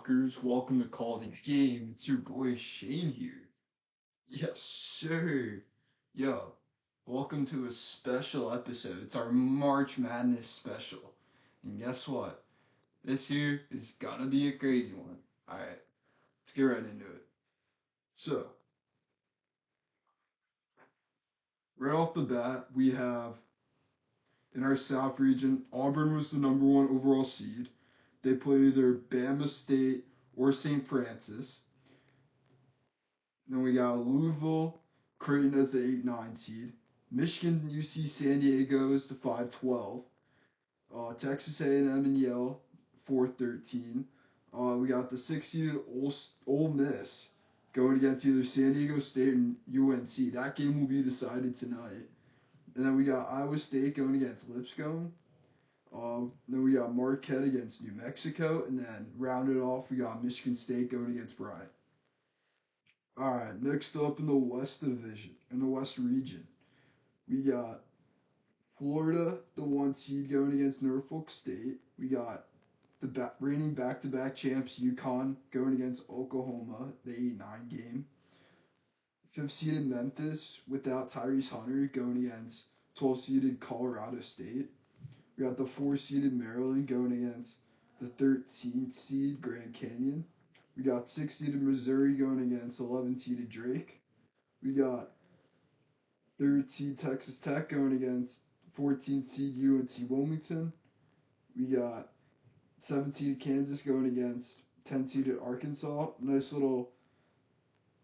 fuckers? Welcome to Call the Game. It's your boy Shane here. Yes, sir. Yo, welcome to a special episode. It's our March Madness special. And guess what? This here is gonna be a crazy one. Alright, let's get right into it. So, right off the bat, we have in our South region, Auburn was the number one overall seed. They play either Bama State or St. Francis. Then we got Louisville, Creighton as the 8-9 seed. Michigan, UC San Diego is the 5-12. Texas A&M and Yale, 4-13. We got the 6 seeded Ole Miss going against either San Diego State and UNC. That game will be decided tonight. And then we got Iowa State going against Lipscomb. Then we got Marquette against New Mexico. And then rounded off, we got Michigan State going against Bryant. All right, next up in the West region, we got Florida, the 1 seed going against Norfolk State. We got the reigning back-to-back champs UConn going against Oklahoma, the 8-9 game. 5th-seeded Memphis without Tyrese Hunter going against 12th-seeded Colorado State. We got the 4-seeded Maryland going against the 13th seed Grand Canyon. We got 6th-seeded Missouri going against 11th-seeded Drake. We got 3rd seed Texas Tech going against 14th seed UNC Wilmington. We got 7th seeded Kansas going against 10th seeded Arkansas. Nice little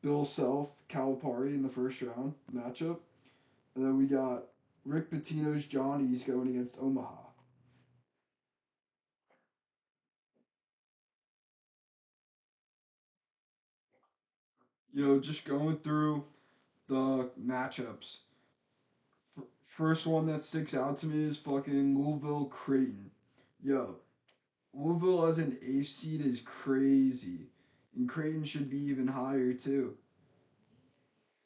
Bill Self Calipari in the first round matchup. And then we got Rick Pitino's Johnnies going against Omaha. Just going through the matchups. First one that sticks out to me is fucking Louisville Creighton. Yo, Louisville as an 8th seed is crazy. And Creighton should be even higher too.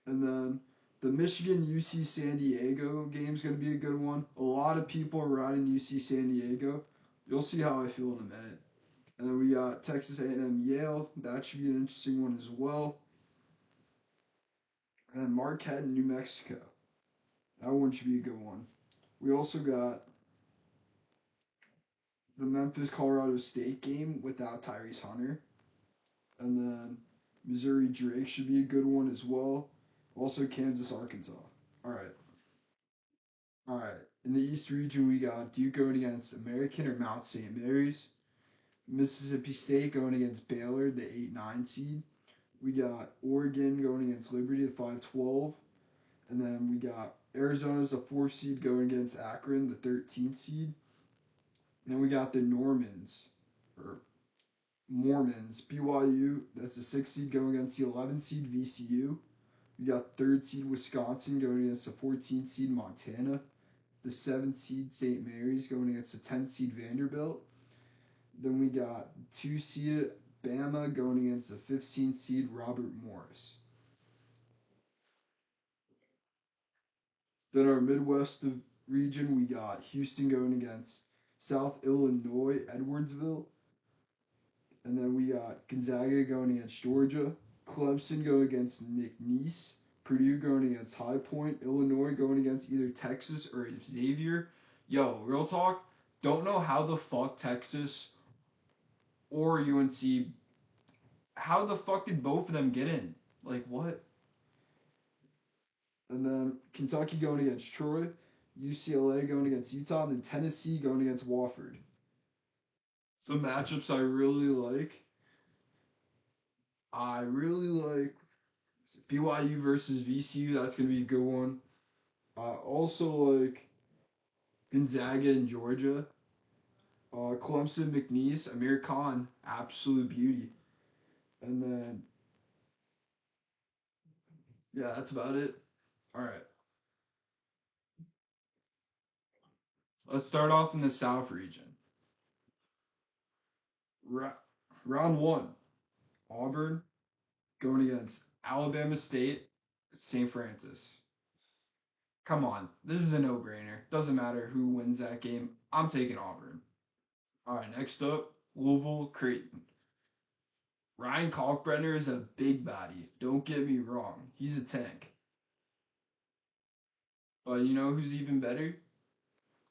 And then the Michigan UC San Diego game is going to be a good one. A lot of people are riding UC San Diego. You'll see how I feel in a minute. And then we got Texas A&M Yale. That should be an interesting one as well. And Marquette and New Mexico. That one should be a good one. We also got the Memphis Colorado State game without Tyrese Hunter. And then Missouri Drake should be a good one as well. Also Kansas Arkansas. Alright. Alright. In the East region we got Duke going against American or Mount St. Mary's. Mississippi State going against Baylor, the 8-9 seed. We got Oregon going against Liberty, the 5-12. And then we got Arizona's the 4th seed going against Akron, the 13th seed. And then we got the Mormons, BYU, that's the 6th seed going against the 11th seed VCU. We got 3rd seed Wisconsin going against the 14th seed Montana. The 7th seed St. Mary's going against the 10th seed Vanderbilt. Then we got 2 seed Bama going against the 15th seed Robert Morris. Then our Midwest region, we got Houston going against South Illinois, Edwardsville. And then we got Gonzaga going against Georgia. Clemson going against McNeese. Purdue going against High Point. Illinois going against either Texas or Xavier. Yo, real talk, don't know how the fuck Texas or UNC, how the fuck did both of them get in? Like, what? And then Kentucky going against Troy. UCLA going against Utah. And then Tennessee going against Wofford. Some matchups I really like. I really like BYU versus VCU. That's going to be a good one. I also like Gonzaga and Georgia. Clemson, McNeese, Amir Khan, absolute beauty. And then, yeah, that's about it. All right. Let's start off in the South region. Ra- round one, Auburn going against Alabama State, St. Francis. Come on, this is a no-brainer. Doesn't matter who wins that game. I'm taking Auburn. All right, next up, Louisville, Creighton. Ryan Kalkbrenner is a big body. Don't get me wrong. He's a tank. But you know who's even better?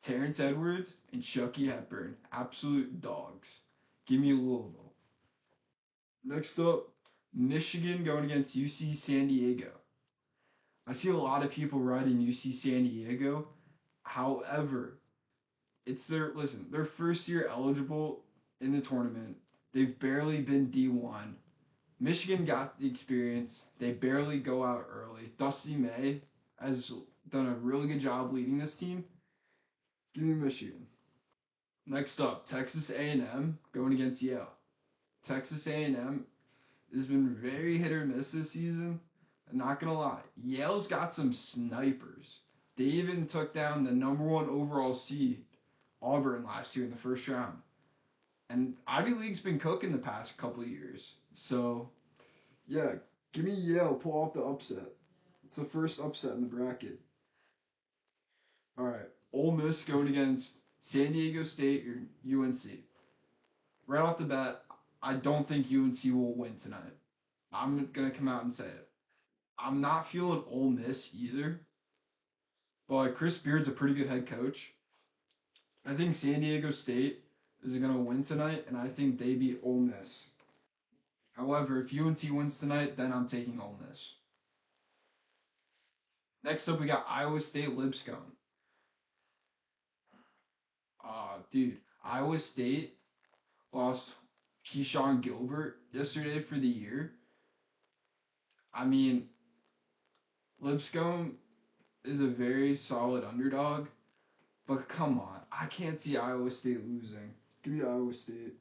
Terrence Edwards and Chucky Hepburn. Absolute dogs. Give me Louisville. Next up, Michigan going against UC San Diego. I see a lot of people riding UC San Diego. However, it's their first year eligible in the tournament. They've barely been D1. Michigan got the experience. They barely go out early. Dusty May has done a really good job leading this team. Give me Michigan. Next up, Texas A&M going against Yale. Texas A&M has been very hit or miss this season. I'm not gonna lie, Yale's got some snipers. They even took down the number one overall seed, Auburn, last year in the first round. And Ivy League's been cooking the past couple of years. So, yeah, give me Yale, pull off the upset. It's the first upset in the bracket. All right, Ole Miss going against San Diego State or UNC. Right off the bat, I don't think UNC will win tonight. I'm gonna come out and say it. I'm not feeling Ole Miss either, but Chris Beard's a pretty good head coach. I think San Diego State is gonna win tonight, and I think they beat Ole Miss. However, if UNC wins tonight, then I'm taking Ole Miss. Next up, we got Iowa State Lipscomb. Dude, Iowa State lost Keyshawn Gilbert yesterday for the year. I mean, Lipscomb is a very solid underdog, but come on, I can't see Iowa State losing. Give me Iowa State.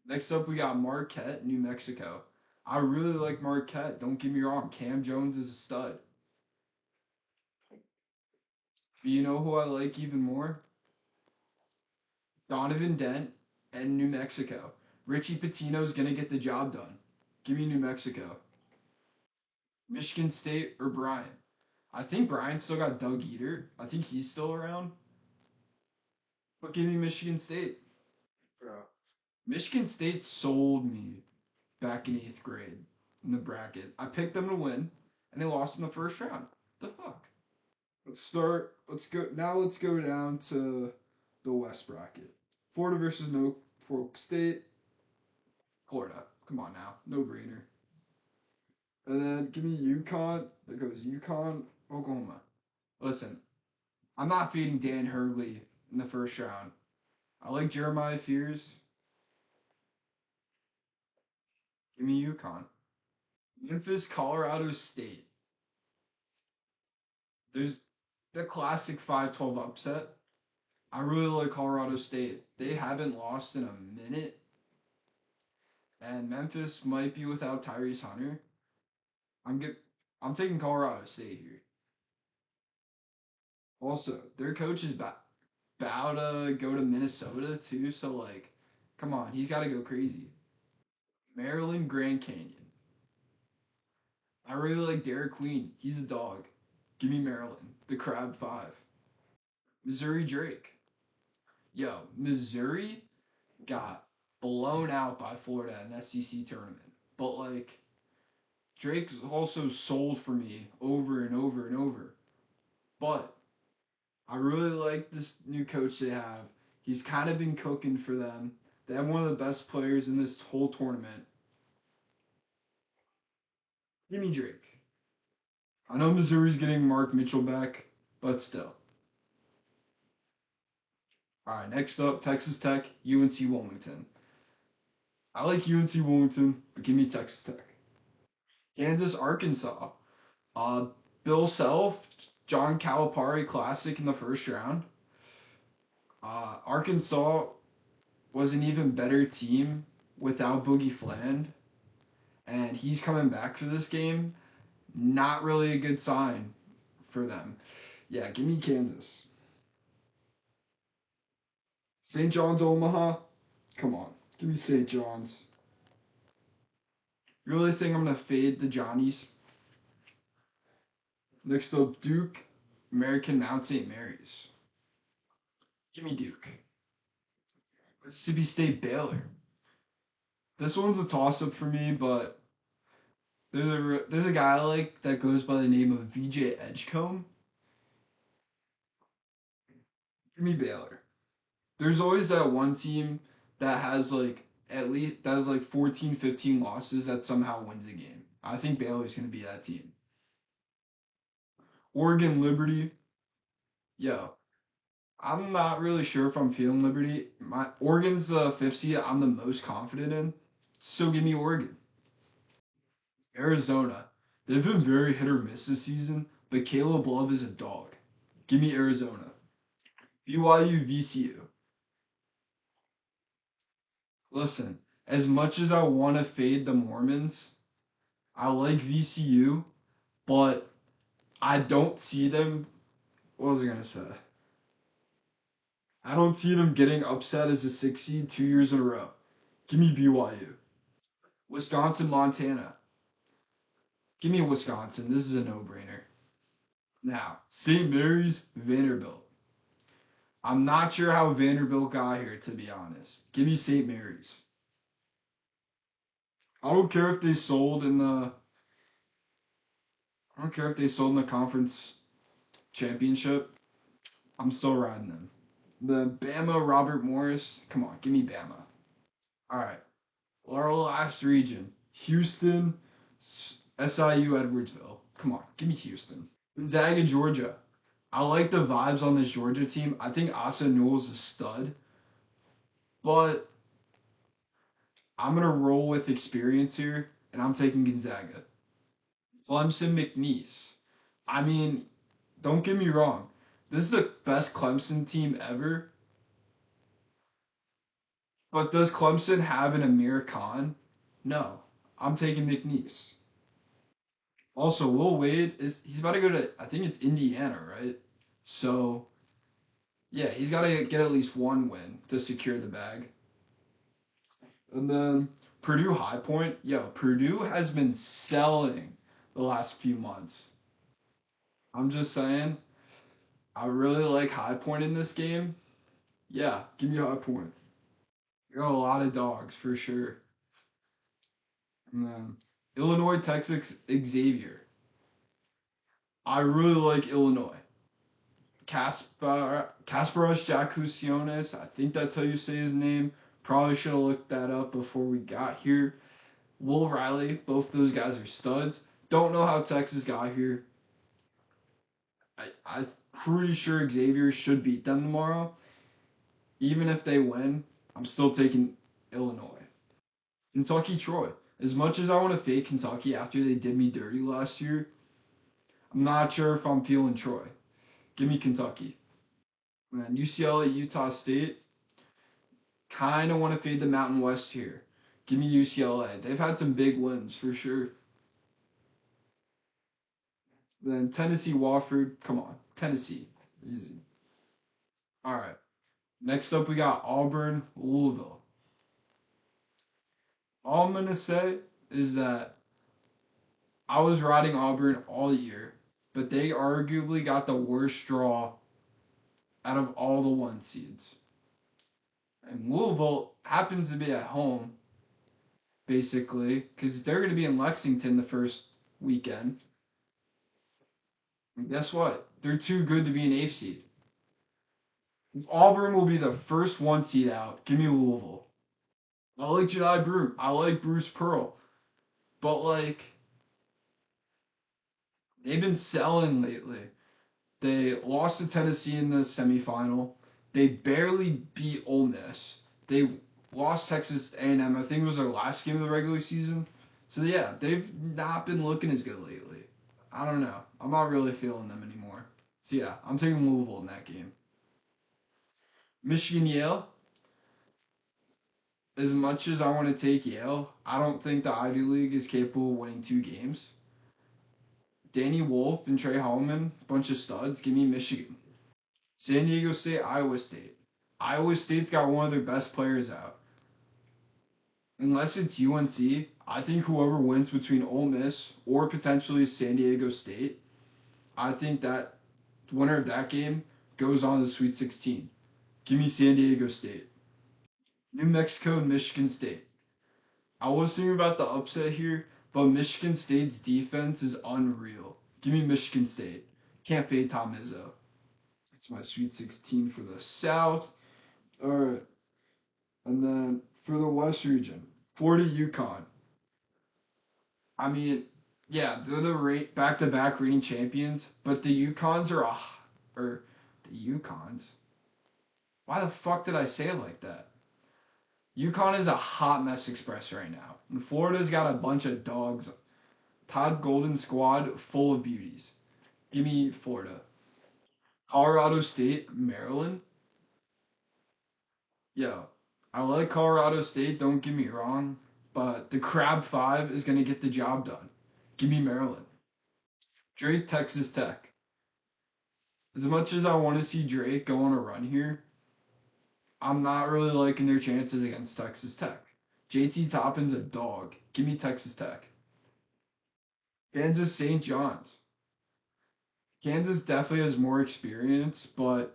Next up, we got Marquette, New Mexico. I really like Marquette. Don't get me wrong. Cam Jones is a stud. But you know who I like even more? Donovan Dent and New Mexico. Richie Pitino's going to get the job done. Give me New Mexico. Michigan State or Bryant. I think Bryant still got Doug Eater. I think he's still around. But give me Michigan State. Bro. Michigan State sold me back in 8th grade in the bracket. I picked them to win, and they lost in the first round. The fuck? Let's start. Let's go. Now let's go down to the West bracket. Florida versus Norfolk State. Florida. Come on now. No brainer. And then give me UConn. It goes UConn, Oklahoma. Listen, I'm not beating Dan Hurley in the first round. I like Jeremiah Fears. Give me UConn. Memphis, Colorado State. There's the classic 5-12 upset. I really like Colorado State. They haven't lost in a minute. And Memphis might be without Tyrese Hunter. I'm get, I'm taking Colorado State here. Also, their coach is about to go to Minnesota too, so like, come on, he's got to go crazy. Maryland, Grand Canyon. I really like Derek Queen. He's a dog. Give me Maryland. The Crab Five. Missouri, Drake. Yo, Missouri got blown out by Florida in the SEC tournament. But like, Drake's also sold for me over and over and over. But I really like this new coach they have. He's kind of been cooking for them. They have one of the best players in this whole tournament. Give me Drake. I know Missouri's getting Mark Mitchell back, but still. All right, next up, Texas Tech, UNC Wilmington. I like UNC Wilmington, but give me Texas Tech. Kansas, Arkansas. Uh, Bill Self, John Calipari Classic in the first round. Arkansas was an even better team without Boogie Fland, and he's coming back for this game. Not really a good sign for them. Yeah, give me Kansas. St. John's, Omaha. Come on, give me St. John's. You really think I'm gonna fade the Johnnies? Next up, Duke, American Mount St. Mary's. Give me Duke. Mississippi State, Baylor. This one's a toss up for me, but there's a guy I like that goes by the name of VJ Edgecombe. Give me Baylor. There's always that one team that has like at least that has like 14, 15 losses that somehow wins a game. I think Baylor's gonna be that team. Oregon Liberty, yo, I'm not really sure if I'm feeling Liberty. My Oregon's the fifth seed I'm the most confident in, so give me Oregon. Arizona, they've been very hit or miss this season, but Caleb Love is a dog. Give me Arizona. BYU VCU. Listen, as much as I want to fade the Mormons, I like VCU, but I don't see them. What was I gonna say? I don't see them getting upset as a six seed 2 years in a row. Give me BYU. Wisconsin, Montana. Give me Wisconsin. This is a no-brainer. Now, St. Mary's, Vanderbilt. I'm not sure how Vanderbilt got here, to be honest. Give me St. Mary's. I don't care if they sold in the. I don't care if they sold in the conference championship. I'm still riding them. The Bama, Robert Morris. Come on, give me Bama. All right. Our last region, Houston, SIU, Edwardsville. Come on, give me Houston. Gonzaga, Georgia. I like the vibes on this Georgia team. I think Asa Newell's a stud, but I'm gonna roll with experience here, and I'm taking Gonzaga. Clemson, McNeese. I mean, don't get me wrong. This is the best Clemson team ever, but does Clemson have an Amir Khan? No. I'm taking McNeese. Also, Will Wade he's about to go to I think it's Indiana, right? So yeah, he's got to get at least one win to secure the bag. And then Purdue High Point, yo, Purdue has been selling the last few months. I'm just saying, I really like High Point in this game. Yeah, give me High Point. You got a lot of dogs for sure. And then Illinois, Texas, Xavier. I really like Illinois. Kasparas Jakusionis. I think that's how you say his name. Probably should have looked that up before we got here. Will Riley, both those guys are studs. Don't know how Texas got here. I'm pretty sure Xavier should beat them tomorrow. Even if they win, I'm still taking Illinois. Kentucky, Troy. As much as I want to fade Kentucky after they did me dirty last year, I'm not sure if I'm feeling Troy. Give me Kentucky. And UCLA, Utah State. Kind of want to fade the Mountain West here. Give me UCLA. They've had some big wins for sure. Then Tennessee, Wofford. Come on, Tennessee. Easy. All right. Next up, we got Auburn, Louisville. All I'm going to say is that I was riding Auburn all year, but they arguably got the worst draw out of all the one seeds. And Louisville happens to be at home, basically, because they're going to be in Lexington the first weekend. And guess what? They're too good to be an eighth seed. Auburn will be the first one seed out. Give me Louisville. I like Jedi Broom. I like Bruce Pearl. But, like, they've been selling lately. They lost to Tennessee in the semifinal. They barely beat Ole Miss. They lost Texas A&M. I think it was their last game of the regular season. So, yeah, they've not been looking as good lately. I don't know. I'm not really feeling them anymore. So, yeah, I'm taking Louisville in that game. Michigan, Yale. As much as I want to take Yale, I don't think the Ivy League is capable of winning two games. Danny Wolf and Trey Holloman, bunch of studs. Give me Michigan. San Diego State, Iowa State. Iowa State's got one of their best players out. Unless it's UNC, I think whoever wins between Ole Miss or potentially San Diego State, I think that winner of that game goes on to the Sweet 16. Give me San Diego State. New Mexico and Michigan State. I was thinking about the upset here, but Michigan State's defense is unreal. Give me Michigan State. Can't fade Tom Izzo. It's my Sweet 16 for the South. All right. And then for the West region, Florida UConn. I mean, yeah, they're the back-to-back reigning champions, but the UConns are or the UConns. Why the fuck did I say it like that? UConn is a hot mess express right now, and Florida's got a bunch of dogs. Todd Golden squad full of beauties. Give me Florida. Colorado State, Maryland. Yo, I like Colorado State, don't get me wrong, but the Crab Five is going to get the job done. Give me Maryland. Drake, Texas Tech. As much as I want to see Drake go on a run here, I'm not really liking their chances against Texas Tech. JT Toppin's a dog. Give me Texas Tech. Kansas St. John's. Kansas definitely has more experience, but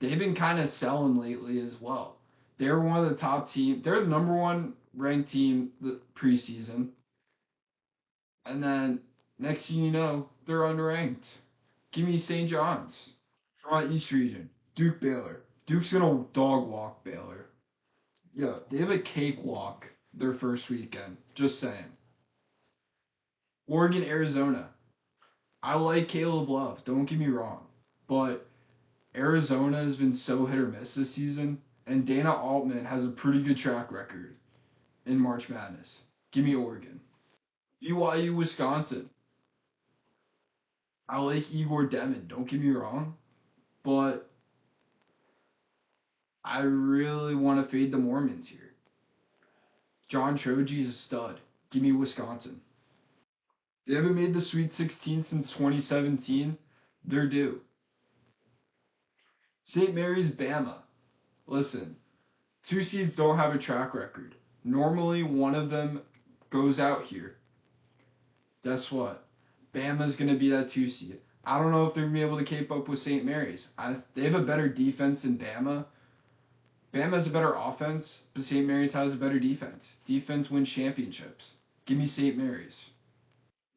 they've been kind of selling lately as well. They're one of the top teams. They're the number one ranked team the preseason. And then next thing you know, they're unranked. Give me St. John's. For my East region, Duke Baylor. Duke's gonna dog walk Baylor. Yeah, they have a cakewalk their first weekend. Just saying. Oregon, Arizona. I like Caleb Love. Don't get me wrong, but Arizona has been so hit or miss this season, and Dana Altman has a pretty good track record in March Madness. Give me Oregon. BYU, Wisconsin. I like Igor Demon. Don't get me wrong, but I really want to fade the Mormons here. John Choji's a stud. Give me Wisconsin. They haven't made the Sweet 16 since 2017. They're due. St. Mary's, Bama. Listen, two seeds don't have a track record. Normally, one of them goes out here. Guess what? Bama's going to be that two seed. I don't know if they're going to be able to keep up with St. Mary's. They have a better defense than Bama. Bama has a better offense, but St. Mary's has a better defense. Defense wins championships. Give me St. Mary's.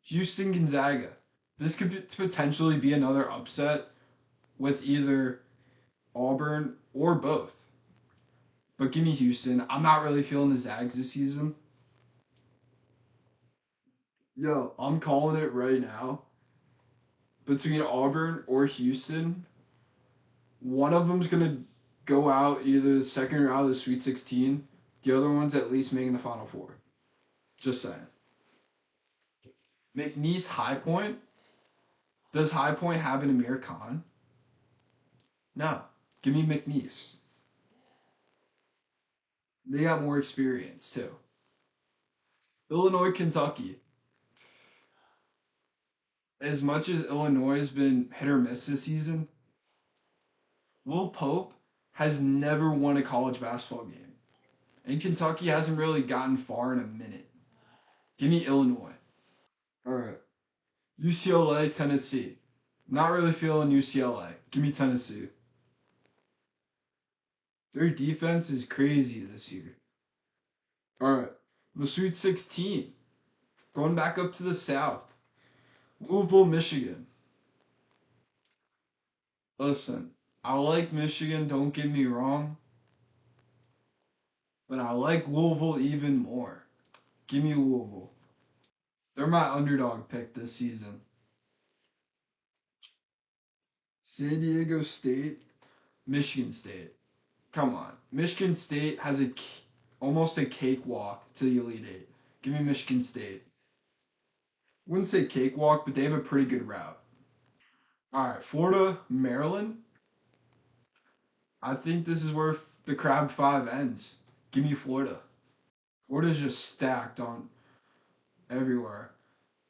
Houston, Gonzaga. This could potentially be another upset with either Auburn or both. But give me Houston. I'm not really feeling the Zags this season. Yo, I'm calling it right now. Between Auburn or Houston, one of them's going to go out either the second round of the Sweet 16. The other one's at least making the Final Four. Just saying. McNeese, High Point. Does High Point have an Amir Khan? No. Give me McNeese. They got more experience, too. Illinois, Kentucky. As much as Illinois has been hit or miss this season, Will Pope has never won a college basketball game. And Kentucky hasn't really gotten far in a minute. Give me Illinois. All right. UCLA, Tennessee. Not really feeling UCLA. Give me Tennessee. Their defense is crazy this year. All right. The Sweet 16. Going back up to the South. Louisville, Michigan. Listen, I like Michigan, don't get me wrong. But I like Louisville even more. Give me Louisville. They're my underdog pick this season. San Diego State, Michigan State. Come on. Michigan State has almost a cakewalk to the Elite Eight. Give me Michigan State. Wouldn't say cakewalk, but they have a pretty good route. All right, Florida, Maryland. I think this is where the Crab Five ends. Give me Florida. Florida's just stacked on everywhere.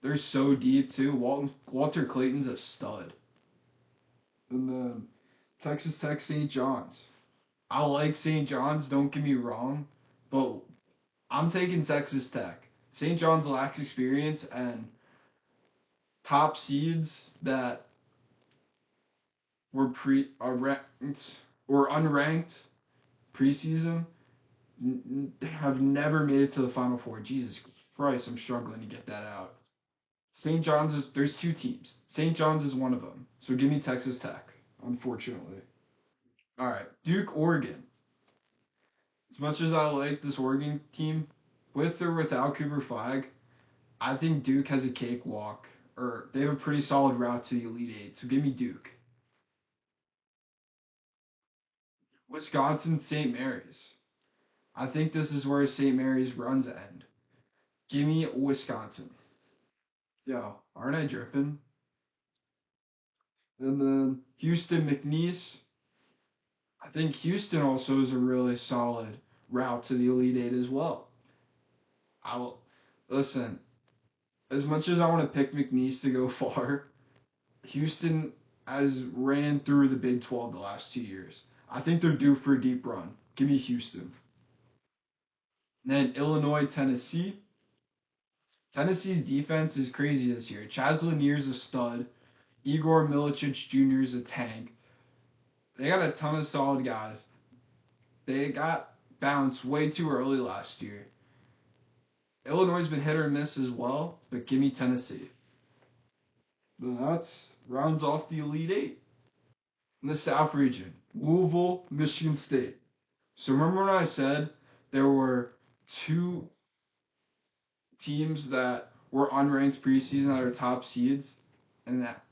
They're so deep too. Walter Clayton's a stud. And then Texas Tech, St. John's. I like St. John's, don't get me wrong, but I'm taking Texas Tech. St. John's lacks experience, and top seeds that were ranked or unranked preseason, have never made it to the Final Four. Jesus Christ, I'm struggling to get that out. St. John's there's two teams. St. John's is one of them. So give me Texas Tech, unfortunately. All right, Duke, Oregon. As much as I like this Oregon team, with or without Cooper Flag, I think Duke has a cakewalk, or they have a pretty solid route to the Elite Eight. So give me Duke. Wisconsin, St. Mary's. I think this is where St. Mary's runs end. Give me Wisconsin. Yo, aren't I dripping? And then Houston, McNeese. I think Houston also is a really solid route to the Elite Eight as well. I will listen. As much as I want to pick McNeese to go far, Houston has ran through the Big 12 the last 2 years. I think they're due for a deep run. Give me Houston. And then Illinois, Tennessee. Tennessee's defense is crazy this year. Chaz Lanier's a stud. Igor Milicic Jr. is a tank. They got a ton of solid guys. They got bounced way too early last year. Illinois has been hit or miss as well, but give me Tennessee. That rounds off the Elite Eight. In the South region, Louisville, Michigan State. So remember when I said there were two teams that were unranked preseason that are top seeds, and that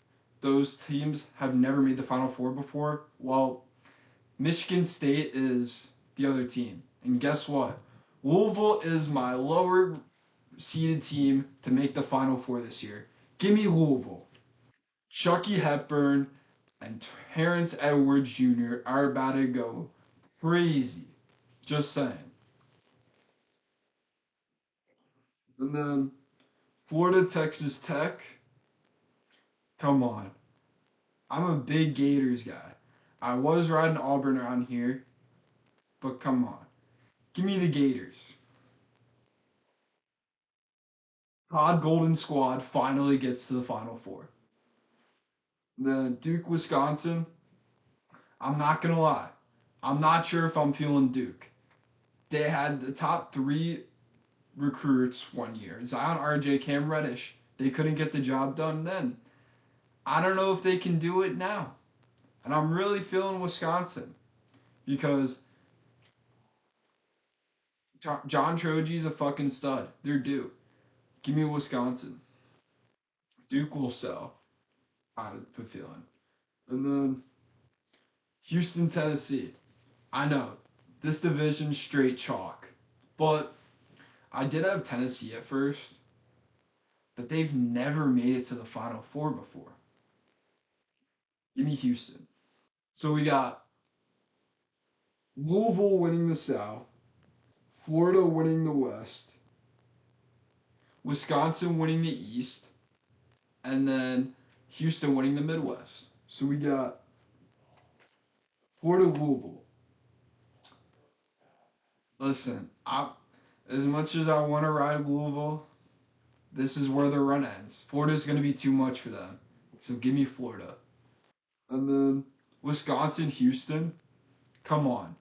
those teams have never made the Final Four before? Well, Michigan State is the other team. And guess what? Louisville is my lower seeded team to make the Final Four this year. Give me Louisville. Chucky Hepburn and Terrence Edwards Jr. are about to go crazy. Just saying. And then Florida, Texas Tech. Come on. I'm a big Gators guy. I was riding Auburn around here, but come on. Give me the Gators. Todd Golden squad finally gets to the Final Four. The Duke, Wisconsin. I'm not going to lie. I'm not sure if I'm feeling Duke. They had the top three recruits one year. Zion, RJ, Cam Reddish. They couldn't get the job done then. I don't know if they can do it now. And I'm really feeling Wisconsin because John Troji's a fucking stud. They're due. Give me Wisconsin. Duke will sell. I have a feeling. And then Houston, Tennessee. I know this division straight chalk, but I did have Tennessee at first, but they've never made it to the Final Four before. Give me Houston. So we got Louisville winning the South, Florida winning the West, Wisconsin winning the East, and then Houston winning the Midwest. So we got Florida, Louisville. Listen, as much as I want to ride Louisville, this is where the run ends. Florida's going to be too much for them. So give me Florida. And then Wisconsin, Houston. Come on.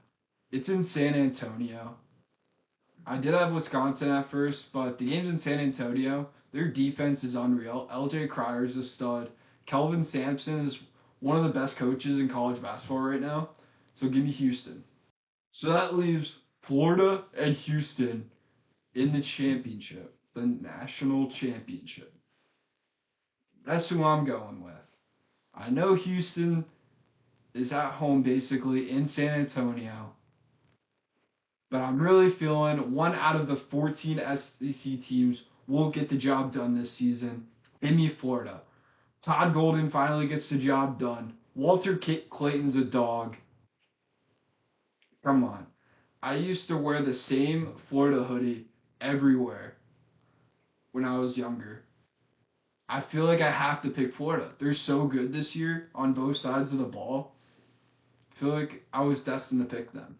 It's in San Antonio. I did have Wisconsin at first, but the game's in San Antonio. Their defense is unreal. LJ Cryer's a stud. Kelvin Sampson is one of the best coaches in college basketball right now. So give me Houston. So that leaves Florida and Houston in the championship, the national championship. That's who I'm going with. I know Houston is at home basically in San Antonio, but I'm really feeling one out of the 14 SEC teams will get the job done this season. Give me Florida. Todd Golden finally gets the job done. Walter Clayton's a dog. Come on. I used to wear the same Florida hoodie everywhere when I was younger. I feel like I have to pick Florida. They're so good this year on both sides of the ball. I feel like I was destined to pick them.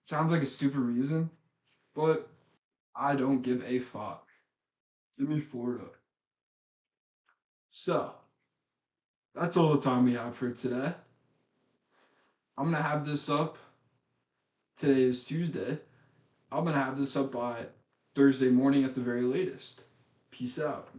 Sounds like a stupid reason, but I don't give a fuck. Give me Florida. So, that's all the time we have for today. I'm going to have this up Today is Tuesday. I'm going to have this up by Thursday morning at the very latest. Peace out.